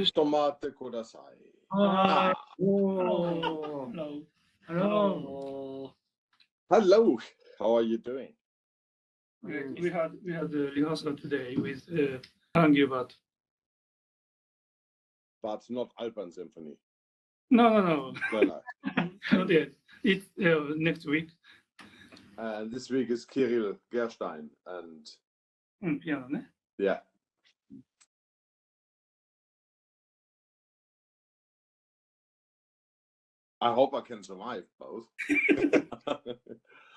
Tomate kudasai. Hello. Hello. Hello. How are you doing? We had the rehearsal today with Girbert. But not Alban Symphony. No. No. Not yet. It's next week. And this week is Kirill Gerstein and Piano, ne? yeah. I hope I can survive both.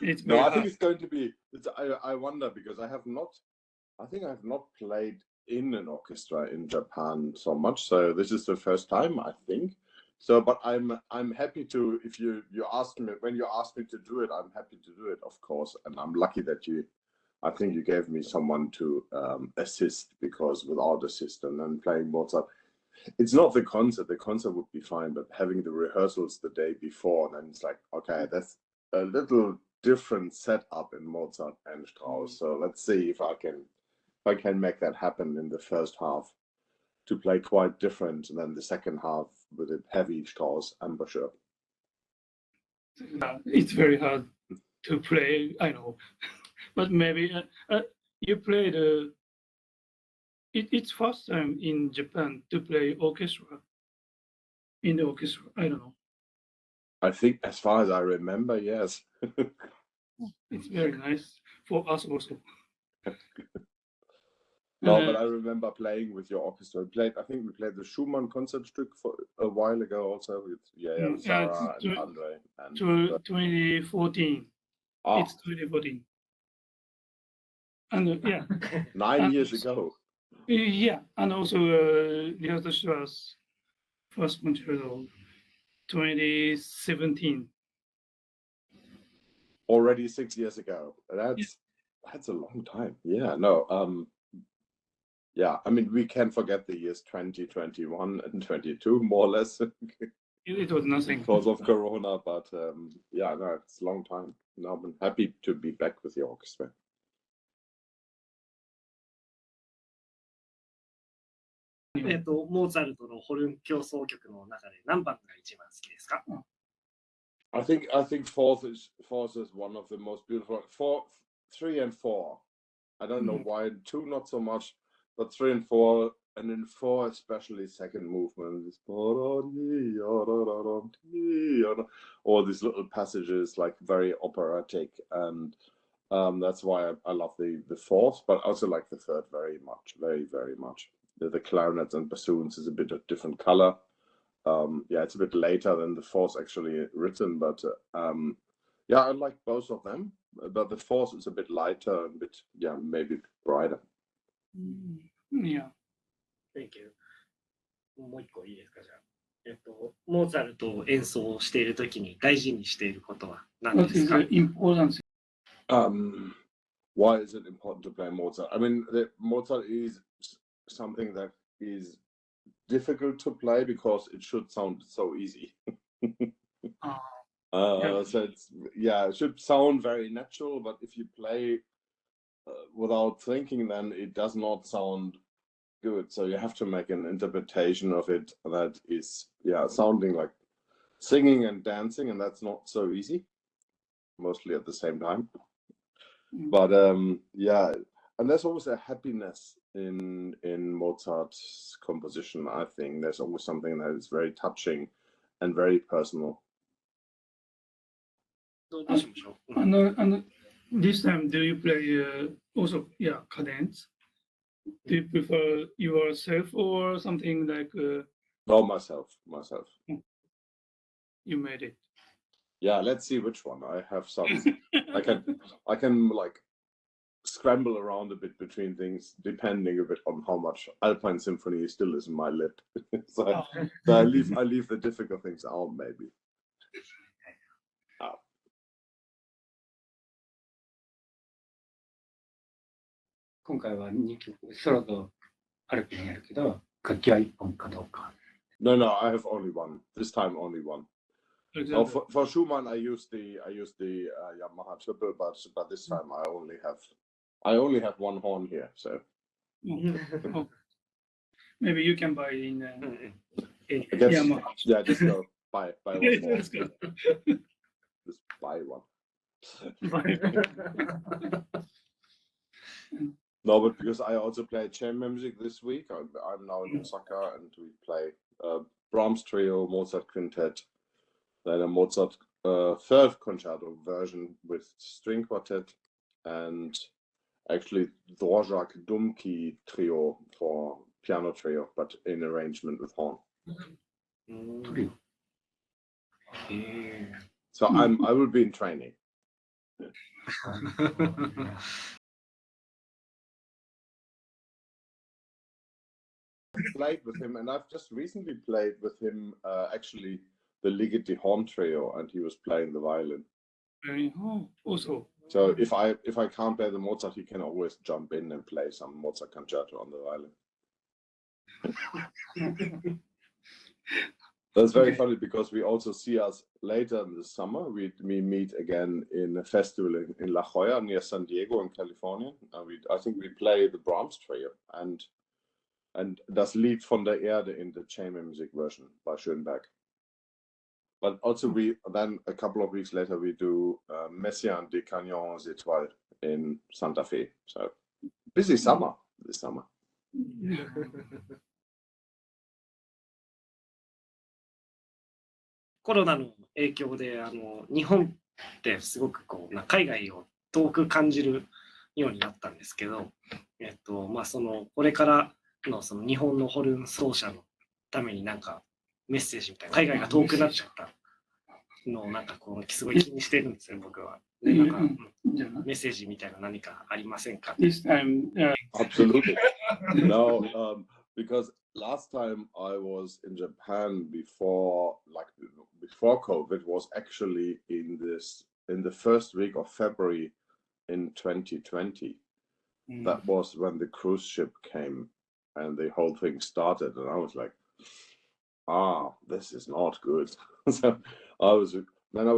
It's No, very I think hard. it's going to be. I wonder because I have not played in an orchestra in Japan so much. So this is the first time, I think. So, but I'm happy to. If you asked me when you asked me to do it, I'm happy to do it, of course. And I'm lucky that I think you gave me someone to assist, because without assist and then playing Mozart, it's not the concert. The concert would be fine, but having the rehearsals the day before, then it's like, okay, that's a little different setup in Mozart and Strauss. So let's see if I can make that happen in the first half, to play quite different than the second half with a heavy Strauss embouchure. It's very hard to play, I know. But maybe you played. It's first time in Japan to play orchestra. In the orchestra, I don't know. I think, as far as I remember, yes. It's very nice for us also. No, but I remember playing with your orchestra. I think we played the Schumann Concertstück for a while ago also with Sarah and Andre. And 2014. It's 2014. And yeah. 9 years ago. Yeah, and also Giorgio Strauss first concerto 2017. Already 6 years ago. That's a long time. Yeah, no. Yeah, I mean, we can forget the years 2021 and 22, more or less. It was nothing. Because of Corona, but yeah, no, it's a long time. No, I'm happy to be back with the orchestra. モーツァルトのホルン協奏曲の中で何番が一番好きですか？ I think fourth is one of the most beautiful. 3 and 4. I don't know why 2 not so much, but 3 and 4, and in 4 especially second movement is all these little passages, like very operatic, and that's why I love the fourth, but also like the third very much, very, very much. The clarinets and bassoons is a bit of different color. Yeah, it's a bit later than the fourth actually written, but yeah, I like both of them. But the fourth is a bit lighter, a bit, yeah, maybe brighter. Yeah. Thank you. もう一個いいですか、じゃあ。モーツァルトを演奏しているときに大事にしていることは何 What です is か？ the importance? Why is it important to play Mozart? I mean, Mozart is something that is difficult to play because it should sound so easy. So it should sound very natural, but if you play without thinking, then it does not sound good. So you have to make an interpretation of it that is sounding like singing and dancing, and that's not so easy, mostly at the same time. But yeah, and there's always a happiness in Mozart's composition. I think there's always something that is very touching and very personal. どうしましょう？ And this time, do you play also cadence? Do you prefer yourself or something like? No, myself. You made it. Yeah, let's see which one. I have some. I can like scramble around a bit between things, depending a bit on how much Alpine Symphony still is in my lip. So I leave the difficult things out, maybe. 今回は2曲ソロとアルプにやるけど、楽器は1本かどうか。No, I have only one. This time only one. Oh, for Schumann, I use the Yamaha triple, but this time I only have one horn here. So maybe you can buy in. うんうん I guess, Yeah, yeah, just go buy one more. Let's go. Just buy one. No, but because I also play chamber music this week, I'm now in Osaka and we play Brahms Trio, Mozart Quintet, then a Mozart third concerto version with string quartet, and actually Dvorak Dumki Trio for piano trio, but in arrangement with horn. トリオ。へ So I will be in training. Played with him, and I've just recently played with him actually the Ligeti horn trio, and he was playing the violin. Also. So if I can't play the Mozart, he can always jump in and play some Mozart concerto on the violin. That's very funny because we also see us later in the summer. We meet again in a festival in La Jolla near San Diego in California. I think we play the Brahms trio and das Lied von der Erde in the chamber music version by Schönberg. But also then a couple of weeks later we do Messiaen des Canyons Étoiles in Santa Fe. So busy summer this summer. コロナの影響で日本ってすごく海外を遠く感じるようになったんですけど、まあこれからの日本のホルン奏者のためになんかメッセージみたいな、海外が遠くなっちゃったのをなんかすごい気にしてるんですよ僕は。でなんかメッセージみたいな何かありませんか？ This time, Absolutely. No, because last time I was in Japan before COVID was actually in the first week of February in 2020. That was when the cruise ship came and the whole thing started, and I was like, this is not good. So I was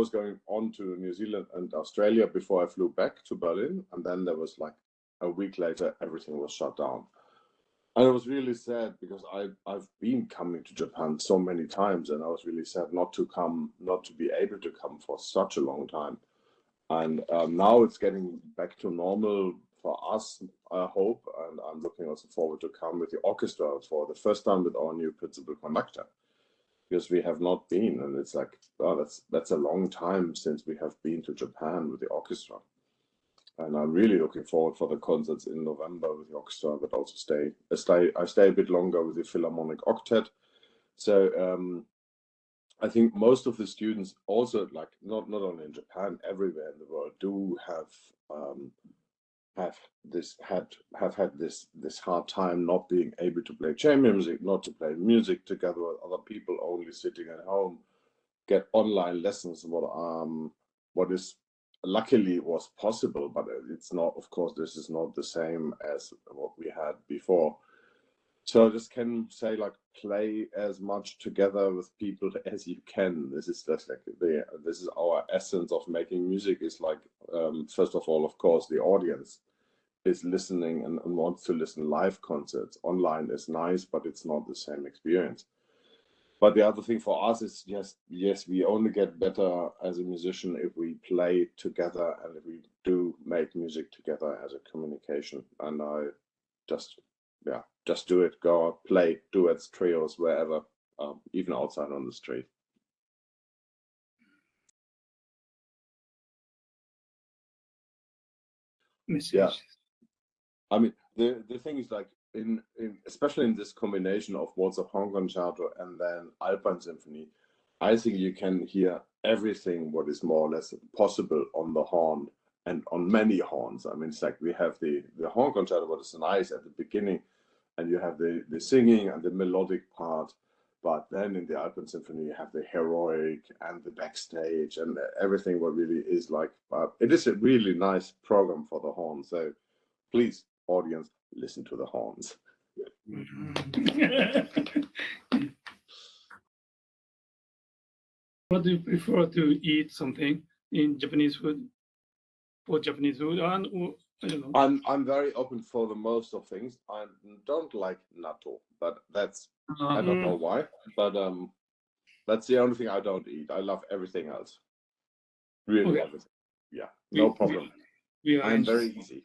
going on to New Zealand and Australia before I flew back to Berlin, and then there was like a week later everything was shut down. And it was really sad because I've been coming to Japan so many times, and I was really sad not to be able to come for such a long time. And now it's getting back to normal for us, I hope, and I'm looking also forward to come with the orchestra for the first time with our new principal conductor, because we have not been, and it's like, that's a long time since we have been to Japan with the orchestra. And I'm really looking forward for the concerts in November with the orchestra, but also I stay a bit longer with the Philharmonic Octet. So I think most of the students also, like not only in Japan, everywhere in the world, do have had this hard time not being able to play chamber music, not to play music together with other people, only sitting at home, get online lessons. What is luckily was possible, but it's not, of course, this is not the same as what we had before. So I just can say, like, play as much together with people as you can. This is just like this is our essence of making music. Is like, first of all, of course, the audience is listening and wants to listen live concerts. Online is nice, but it's not the same experience. But the other thing for us is yes, we only get better as a musician if we play together and if we do make music together as a communication. And I just do it, go out, play duets, trios, wherever, even outside on the street. message. Yeah. I mean, the thing is, like, especially in this combination of Mozart horn concerto and then Alpine Symphony, I think you can hear everything what is more or less possible on the horn and on many horns. I mean, it's like we have the horn concerto, what is nice at the beginning, and you have the singing and the melodic part. But then in the Alpine Symphony, you have the heroic and the backstage and everything what really is like. It is a really nice program for the horn. So please, audience, listen to the horns. What do you prefer to eat something in Japanese food? For Japanese food, and I don't know. I'm very open for the most of things. I don't like natto, but that's I don't know why. But that's the only thing I don't eat. I love everything else. Really Okay. everything. Yeah, no problem. We are I'm very anxious. easy.